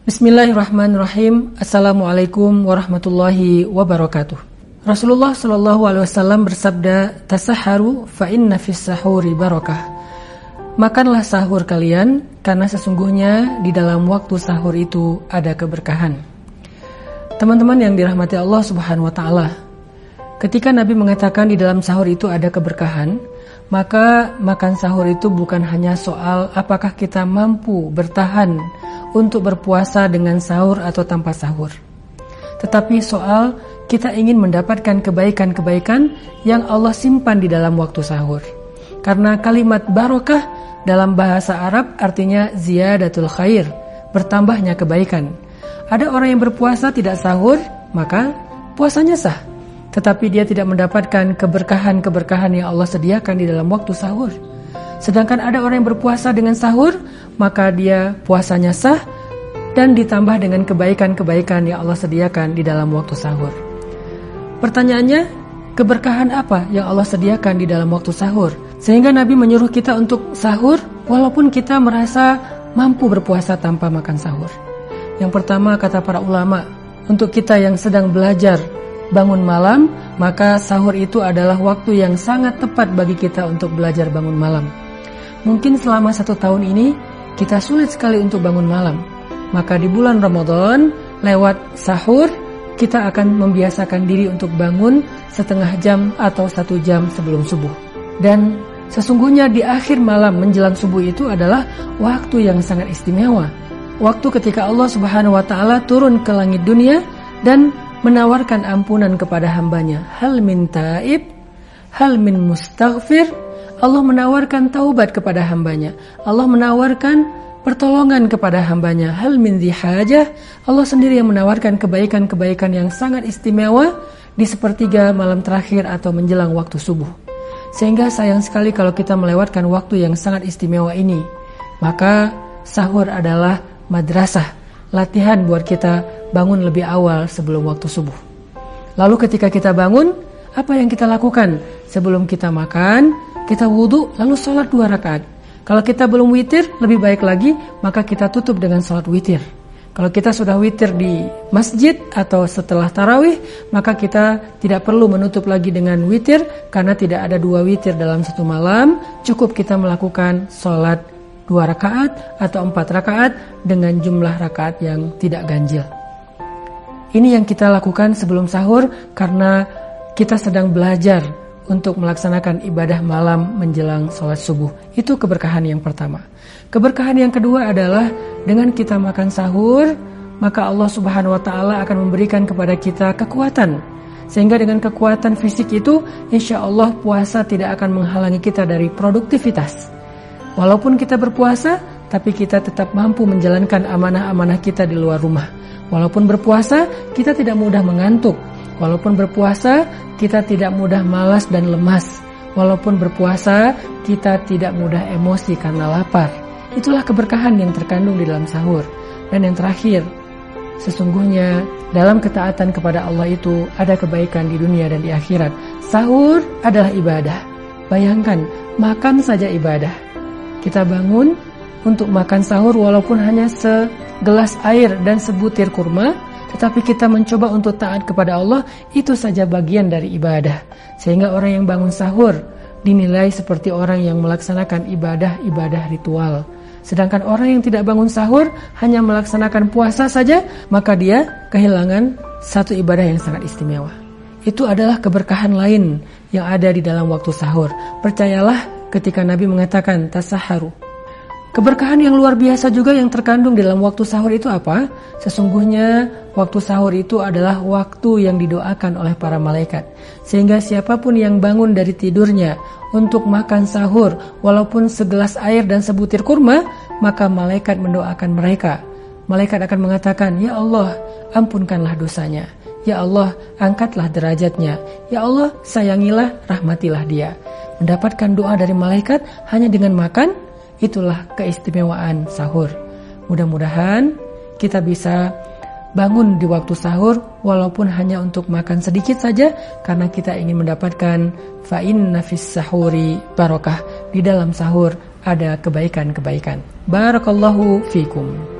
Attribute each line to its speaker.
Speaker 1: Bismillahirrahmanirrahim. Assalamualaikum warahmatullahi wabarakatuh. Rasulullah SAW bersabda, "Tasaharu fa inna fis sahuri barakah." Makanlah sahur kalian, karena sesungguhnya di dalam waktu sahur itu ada keberkahan. Teman-teman yang dirahmati Allah Subhanahu wa taala, ketika Nabi mengatakan di dalam sahur itu ada keberkahan, maka makan sahur itu bukan hanya soal apakah kita mampu bertahan untuk berpuasa dengan sahur atau tanpa sahur, tetapi soal kita ingin mendapatkan kebaikan-kebaikan yang Allah simpan di dalam waktu sahur. Karena kalimat barokah dalam bahasa Arab artinya ziyadatul khair, bertambahnya kebaikan. Ada orang yang berpuasa tidak sahur, maka puasanya sah, tetapi dia tidak mendapatkan keberkahan-keberkahan yang Allah sediakan di dalam waktu sahur. Sedangkan ada orang yang berpuasa dengan sahur, maka dia puasanya sah dan ditambah dengan kebaikan-kebaikan yang Allah sediakan di dalam waktu sahur. Pertanyaannya, keberkahan apa yang Allah sediakan di dalam waktu sahur? Sehingga Nabi menyuruh kita untuk sahur walaupun kita merasa mampu berpuasa tanpa makan sahur. Yang pertama, kata para ulama, untuk kita yang sedang belajar bangun malam, maka sahur itu adalah waktu yang sangat tepat bagi kita untuk belajar bangun malam. Mungkin selama 1 tahun ini kita sulit sekali untuk bangun malam, maka di bulan Ramadan lewat sahur kita akan membiasakan diri untuk bangun setengah jam atau 1 jam sebelum subuh. Dan sesungguhnya di akhir malam menjelang subuh itu adalah waktu yang sangat istimewa, waktu ketika Allah Subhanahu wa taala turun ke langit dunia dan menawarkan ampunan kepada hambanya. Hal min taib, hal min mustaghfir. Allah menawarkan taubat kepada hambanya. Allah menawarkan pertolongan kepada hambanya. Hal min dzihajah. Allah sendiri yang menawarkan kebaikan-kebaikan yang sangat istimewa di sepertiga malam terakhir atau menjelang waktu subuh. Sehingga sayang sekali kalau kita melewatkan waktu yang sangat istimewa ini. Maka sahur adalah madrasah, latihan buat kita bangun lebih awal sebelum waktu subuh. Lalu ketika kita bangun, apa yang kita lakukan? Sebelum kita makan, kita wudhu lalu sholat 2 rakaat. Kalau kita belum witir, lebih baik lagi, maka kita tutup dengan sholat witir. Kalau kita sudah witir di masjid atau setelah tarawih, maka kita tidak perlu menutup lagi dengan witir, karena tidak ada 2 witir dalam 1 malam. Cukup kita melakukan sholat 2 rakaat atau 4 rakaat dengan jumlah rakaat yang tidak ganjil. Ini yang kita lakukan sebelum sahur karena kita sedang belajar untuk melaksanakan ibadah malam menjelang sholat subuh. Itu keberkahan yang pertama. Keberkahan yang kedua adalah dengan kita makan sahur, maka Allah Subhanahu wa taala akan memberikan kepada kita kekuatan. Sehingga dengan kekuatan fisik itu, insya Allah puasa tidak akan menghalangi kita dari produktivitas. Walaupun kita berpuasa, tapi kita tetap mampu menjalankan amanah-amanah kita di luar rumah. Walaupun berpuasa, kita tidak mudah mengantuk. Walaupun berpuasa, kita tidak mudah malas dan lemas. Walaupun berpuasa, kita tidak mudah emosi karena lapar. Itulah keberkahan yang terkandung di dalam sahur. Dan yang terakhir, sesungguhnya dalam ketaatan kepada Allah itu ada kebaikan di dunia dan di akhirat. Sahur adalah ibadah. Bayangkan, makan saja ibadah. Kita bangun untuk makan sahur walaupun hanya segelas air dan sebutir kurma, tetapi kita mencoba untuk taat kepada Allah, itu saja bagian dari ibadah. Sehingga orang yang bangun sahur dinilai seperti orang yang melaksanakan ibadah-ibadah ritual. Sedangkan orang yang tidak bangun sahur hanya melaksanakan puasa saja, maka dia kehilangan satu ibadah yang sangat istimewa. Itu adalah keberkahan lain yang ada di dalam waktu sahur. Percayalah ketika Nabi mengatakan tasaharu. Keberkahan yang luar biasa juga yang terkandung dalam waktu sahur itu apa? Sesungguhnya waktu sahur itu adalah waktu yang didoakan oleh para malaikat. Sehingga siapapun yang bangun dari tidurnya untuk makan sahur walaupun segelas air dan sebutir kurma, maka malaikat mendoakan mereka. Malaikat akan mengatakan, "Ya Allah, ampunkanlah dosanya. Ya Allah, angkatlah derajatnya. Ya Allah, sayangilah, rahmatilah dia." Mendapatkan doa dari malaikat hanya dengan makan. Itulah keistimewaan sahur. Mudah-mudahan kita bisa bangun di waktu sahur walaupun hanya untuk makan sedikit saja, karena kita ingin mendapatkan fa inna fis sahuri barakah. Di dalam sahur ada kebaikan-kebaikan. Barakallahu fikum.